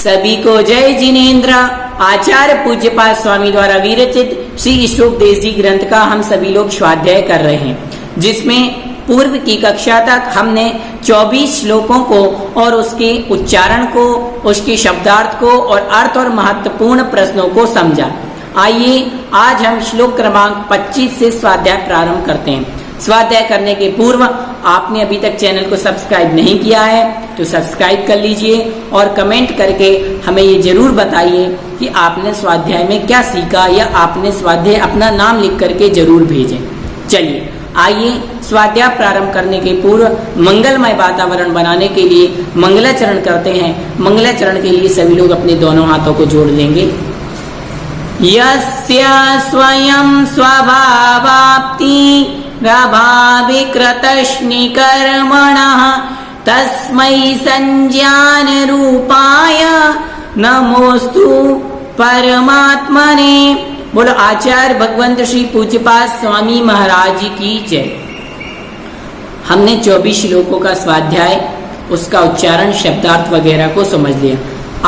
सभी को जय जिनेन्द्र। आचार्य पूज्यपाद स्वामी द्वारा विरचित श्री ईशोपदेश जी ग्रंथ का हम सभी लोग स्वाध्याय कर रहे हैं, जिसमें पूर्व की कक्षा तक हमने 24 श्लोकों को और उसके उच्चारण को, उसके शब्दार्थ को और अर्थ और महत्वपूर्ण प्रश्नों को समझा। आइए आज हम श्लोक क्रमांक 25 से स्वाध्याय प्रारंभ करते हैं। स्वाध्याय करने के पूर्व आपने अभी तक चैनल को सब्सक्राइब नहीं किया है तो सब्सक्राइब कर लीजिए और कमेंट करके हमें ये जरूर बताइए कि आपने स्वाध्याय में क्या सीखा, या आपने स्वाध्याय अपना नाम लिख करके जरूर भेजें। चलिए आइए स्वाध्याय प्रारंभ करने के पूर्व मंगलमय वातावरण बनाने के लिए मंगलाचरण करते हैं। मंगलाचरण के लिए सभी लोग अपने दोनों हाथों को जोड़ लेंगे। यस्य स्वयं स्वभावाप्ति प्रभाविकृतश्निकर्मणः तस्मै संज्ञान रूपाय नमोस्तु परमात्मने। बोलो आचार्य भगवंत श्री पूज्यपाद स्वामी महाराज की जय। हमने 24 श्लोकों का स्वाध्याय, उसका उच्चारण, शब्दार्थ वगैरह को समझ लिया।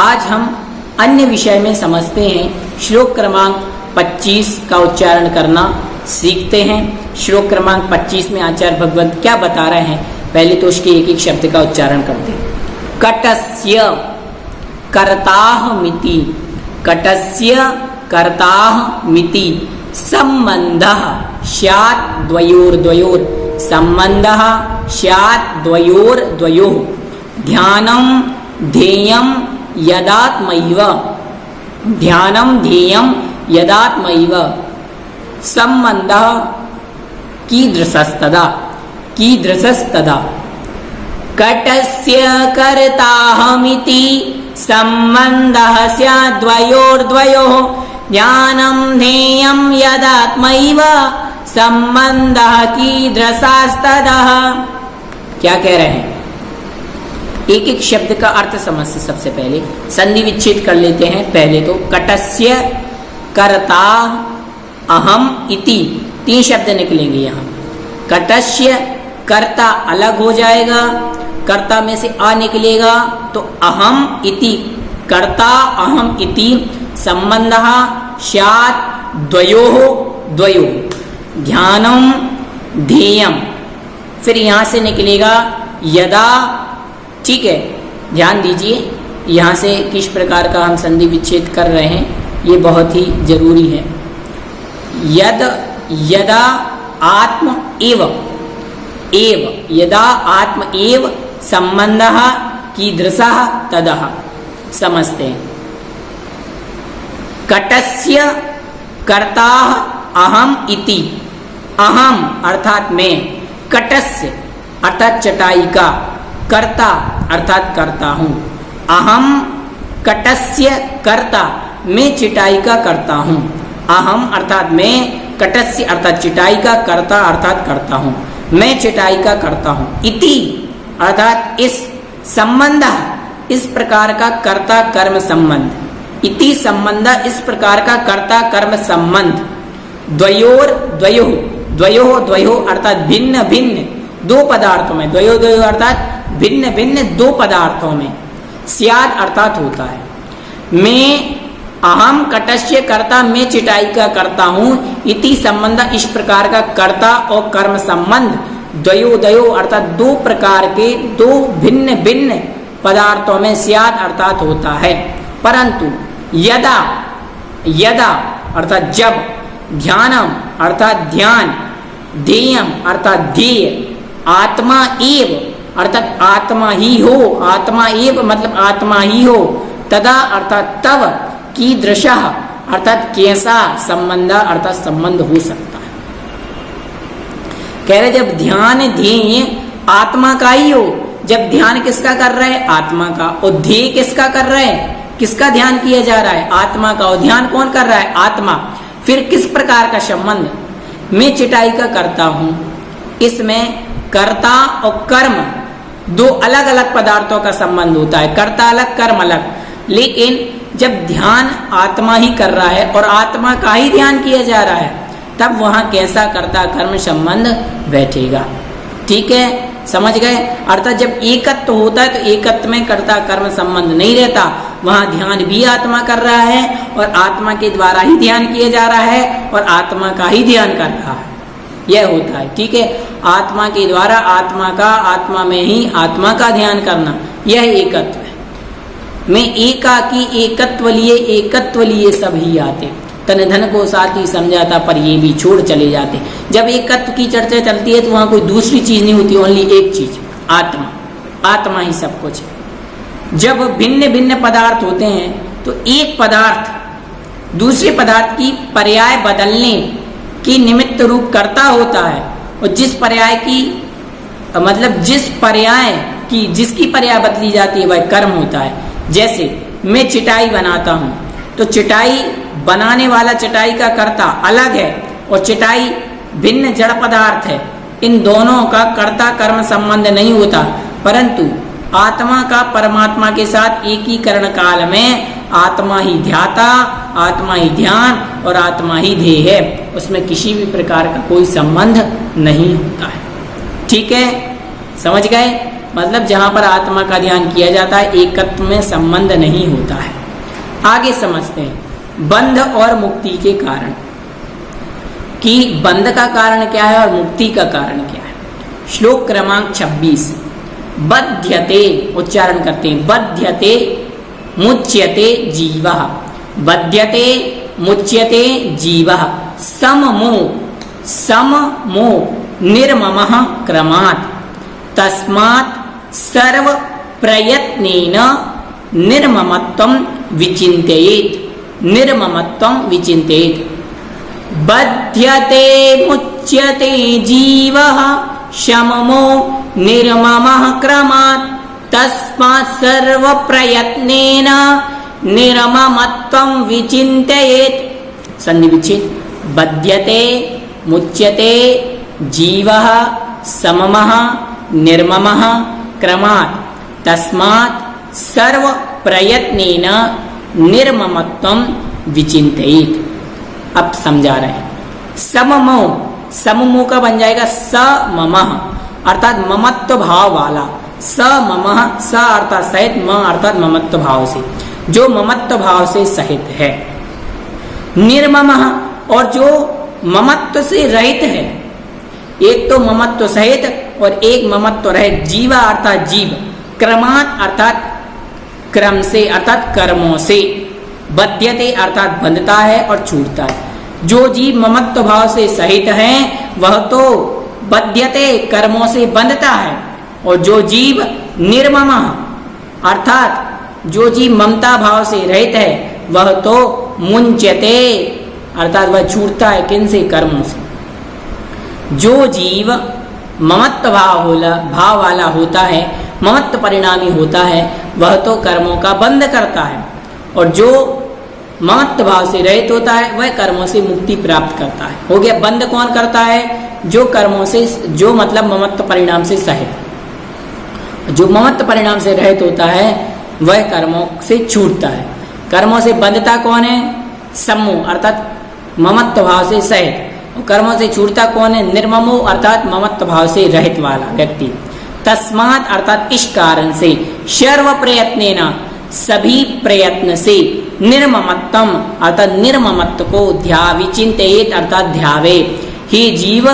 आज हम अन्य विषय में समझते हैं। श्लोक क्रमांक 25 का उच्चारण करना सीखते हैं। श्लोक क्रमांक 25 में आचार्य भगवंत क्या बता रहे हैं, पहले तो उसके एक एक शब्द का उच्चारण करते हैं। कटस्य कर्ताः मिति, कटस्य कर्ताः मिति संबंधः स्यात् द्वयोर्द्वयोर्, संबंधः स्यात् द्वयोर्द्वयोः ध्यानं ध्येयं यदात्मैव, ध्यानं ध्येयं यदात्मैव संबंधः कीदृशस्तदा, कीदृशस्तदा। कटस्य कर्ताहमिति संबंधः स्यात् द्वयोर्द्वयोः ज्ञानं ध्येयं यदात्मैव संबंधः कीदृशस्तदा। क्या कह रहे हैं? एक एक शब्द का अर्थ समझते। सबसे पहले संधि विच्छेद कर लेते हैं। पहले तो कटस्य कर्ता अहम इति, 3 शब्द निकलेंगे यहाँ। कटस्य कर्ता अलग हो जाएगा, कर्ता में से आ निकलेगा तो अहम इति, कर्ता अहम इति संबंधः स्यात् द्वयोः द्वयोः ध्यानं ध्येयं, फिर यहाँ से निकलेगा यदा। ठीक है, ध्यान दीजिए यहाँ से किस प्रकार का हम संधि विच्छेद कर रहे हैं, ये बहुत ही जरूरी है। यद यदा आत्म एव, एव यदा आत्म एव संबंधः कीदृशः तदः। समझते हैं। कटस्य कर्ताः अहम इति, अहम अर्थात मैं, कटस्य अर्थात चटाई का, कर्ता अर्थात करता हूँ। अहम कटस्य कर्ता, मैं चटाई का करता हूँ। अहम अर्थात मैं, कटस्य अर्थात चटाई का, कर्ता अर्थात करता हूँ, मैं चटाई का करता हूँ। इति अर्थात इस, संबंध इस प्रकार का कर्ता कर्म संबंध, इति संबंध इस प्रकार का कर्ता कर्म संबंध। द्वयोर द्वयोः, द्वयोः द्वयोः अर्थात भिन्न भिन्न दो पदार्थों में, द्वयोः द्वयोः अर्थात भिन्न भिन्न दो पदार्थों में, स्यात् अर्थात होता है। मैं अहम कटस्य कर्ता, मैं चिटाई का करता हूँ। इति संबंध इस प्रकार का कर्ता और कर्म संबंध। द्वयो द्वयो अर्थात दो प्रकार के, दो भिन्न भिन्न पदार्थों में स्यात् अर्थात होता है। परंतु यदा, यदा अर्थात जब, ध्यानम अर्थात ध्यान, ध्येयम अर्थात ध्येय, आत्मा एव अर्थात आत्मा ही हो, आत्मा एव मतलब आत्मा ही हो, तदा अर्थात तब, कीदृशः अर्थात कैसा, संबंध अर्थात संबंध हो सकता है। कह रहे जब ध्यान ध्येय आत्मा का ही हो, जब ध्यान किसका कर रहे हैं? आत्मा का। और ध्येय किसका कर रहे हैं? किसका ध्यान किया जा रहा है? आत्मा का। और ध्यान कौन कर रहा है? आत्मा। फिर किस प्रकार का संबंध? मैं चटाई का करता हूं। इसमें कर्ता और कर्म दो अलग अलग पदार्थों का संबंध होता है, कर्ता अलग कर्म अलग। लेकिन जब ध्यान आत्मा ही कर रहा है और आत्मा का ही ध्यान किया जा रहा है, तब वहां कैसा कर्ता कर्म संबंध बैठेगा। ठीक है, समझ गए? अर्थात जब एकत्व होता है तो एकत्व में कर्ता कर्म संबंध नहीं रहता, वहां ध्यान भी आत्मा कर रहा है और आत्मा के द्वारा ही ध्यान किया जा रहा है और आत्मा का ही ध्यान कर रहा है। यह होता है, ठीक है। आत्मा के द्वारा आत्मा का, आत्मा में ही आत्मा का ध्यान करना, यह एकत्व है। मैं एकाकी एकत्व लिए सब ही आते, तन धन को साथ ही समझाता पर ये भी छोड़ चले जाते। जब एकत्व की चर्चा चलती है तो वहां कोई दूसरी चीज नहीं होती, ओनली एक चीज, आत्मा। आत्मा ही सब कुछ है। जब भिन्न भिन्न पदार्थ होते हैं तो एक पदार्थ दूसरे पदार्थ की पर्याय बदलने की निमित्त रूप कर्ता होता है, और जिस पर्याय की मतलब जिसकी पर्याय बदली जाती है वह कर्म होता है। जैसे मैं चटाई बनाता हूं तो चटाई बनाने वाला, चटाई का कर्ता अलग है और चटाई भिन्न जड़ पदार्थ है। इन दोनों का कर्ता कर्म संबंध नहीं होता, परंतु आत्मा का परमात्मा के साथ एकीकरण काल में आत्मा ही ध्याता, आत्मा ही ध्यान और आत्मा ही ध्येय है, उसमें किसी भी प्रकार का कोई संबंध नहीं होता है। ठीक है, समझ गए? मतलब जहां पर आत्मा का ध्यान किया जाता है एकत्व में संबंध नहीं होता है। आगे समझते हैं बंध और मुक्ति के कारण, कि बंध का कारण क्या है और मुक्ति का कारण क्या है। श्लोक क्रमांक 26, बध्यते, उच्चारण करते हैं, बध्यते मुच्यते जीवः, बध्यते मुच्यते जीवः, सममो निर्ममः क्रमात्, तस्मात् सर्व प्रयत्नेन निर्ममत्वं विचिन्तयेत्, निर्ममत्वं विचिन्तयेत्। बध्यते मुच्यते जीवः सममो निर्ममः क्रमात्, तस्मात् सर्व प्रयत्नेन निर्ममत्वं विचिन्तयेत्। संधि विच्छेद। बध्यते मुच्यते जीवः सममः निर्ममः क्रमात्, तस्मात् सर्व प्रयत्नेन निर्ममत्वं विचिन्तयेत्। अब समझा रहे हैं। सममो, सममो का बन जाएगा सममः, अर्थात ममत्व भाव वाला। सममः, स अर्थात सहित, म अर्थात ममत्व भाव से, जो ममत्व भाव से सहित है। निर्ममः, और जो ममत्व से रहित है। एक तो ममत्व सहित और एक ममत्व रहित। जीवा अर्थात जीव, क्रमात् अर्थात क्रम से, अर्थात कर्मों से। बध्यते अर्थात बंधता है और छूटता है। जो जीव ममत्व भाव से सहित है वह तो बध्यते, कर्मों से बंधता है, और जो जीव निर्ममः अर्थात जो जीव ममता भाव से रहित है वह तो मुंच्यते अर्थात वह छूटता है। किन से? कर्मों से। जो जीव ममत्व भाव वाला होता है, ममत्व परिणामी होता है, वह तो कर्मों का बंध करता है, और जो ममत्व भाव से रहित होता है वह कर्मों से मुक्ति प्राप्त करता है। हो गया। बंध कौन करता है? जो कर्मों से, जो मतलब ममत्व परिणाम से सहित। जो ममत्व परिणाम से रहित होता है वह कर्मों से छूटता है। कर्मों से बंधता कौन है? सम्मो अर्थात ममत्व भाव से सहित। और कर्मों से छूटता कौन है? निर्ममो अर्थात ममत्व भाव से रहित वाला व्यक्ति। तस्मात् अर्थात इस कारण से, सर्व प्रयत्नेन सभी प्रयत्न से, निर्ममत्वम अर्थात निर्ममत्व को विचिन्तयेत् अर्थात ध्यावे। हे जीव,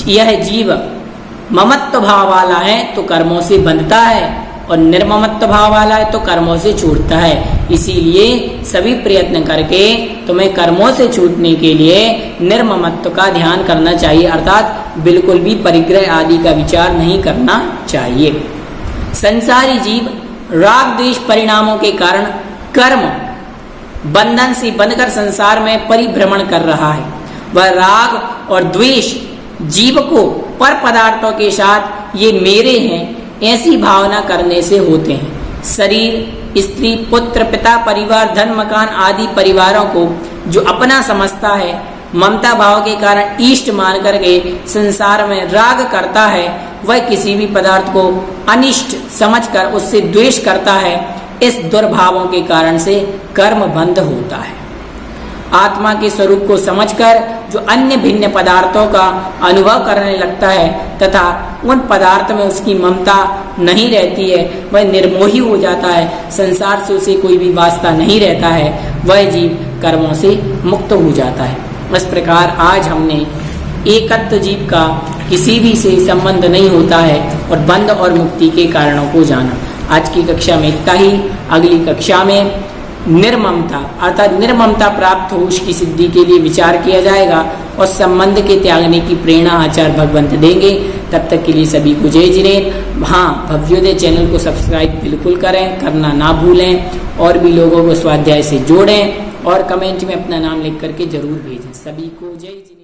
यह जीव ममत्व भाव वाला है तो कर्मों से बंधता है, और निर्ममत्व भाव वाला है तो कर्मों से छूटता है। इसीलिए सभी प्रयत्न करके तुम्हें कर्मों से छूटने के लिए निर्ममत्व का ध्यान करना चाहिए, अर्थात बिल्कुल भी परिग्रह आदि का विचार नहीं करना चाहिए। संसारी जीव राग द्वेष परिणामों के कारण कर्म बंधन से बंधकर संसार में परिभ्रमण कर रहा है। वह राग और द्वेष जीव को पर पदार्थों के साथ ये मेरे हैं ऐसी भावना करने से होते हैं। शरीर, स्त्री, पुत्र, पिता, परिवार, धन, मकान आदि परिवारों को जो अपना समझता है, ममता भाव के कारण इष्ट मान करके संसार में राग करता है, वह किसी भी पदार्थ को अनिष्ट समझकर उससे द्वेष करता है। इस दुर्भावों के कारण से कर्म बंध होता है। आत्मा के स्वरूप को समझकर जो अन्य भिन्न पदार्थों का अनुभव करने लगता है तथा उन पदार्थ में उसकी ममता नहीं रहती है, वह निर्मोही हो जाता है, संसार से उसे कोई भी वास्ता नहीं रहता है, वह जीव कर्मों से मुक्त हो जाता है। इस प्रकार आज हमने एकत्व जीव का किसी भी से संबंध नहीं होता है और बंध और मुक्ति के कारणों को जाना। आज की कक्षा में इतना ही। अगली कक्षा में निर्ममता अर्थात निर्ममता प्राप्त हो उसकी सिद्धि के लिए विचार किया जाएगा और संबंध के त्यागने की प्रेरणा आचार्य भगवंत देंगे। तब तक के लिए सभी को जय जिनेन्द्र। हाँ, भव्योदय चैनल को सब्सक्राइब बिल्कुल करें, करना ना भूलें और भी लोगों को स्वाध्याय से जोड़ें और कमेंट में अपना नाम लिख करके जरूर भेजें। सभी को जय जिनेन्द्र।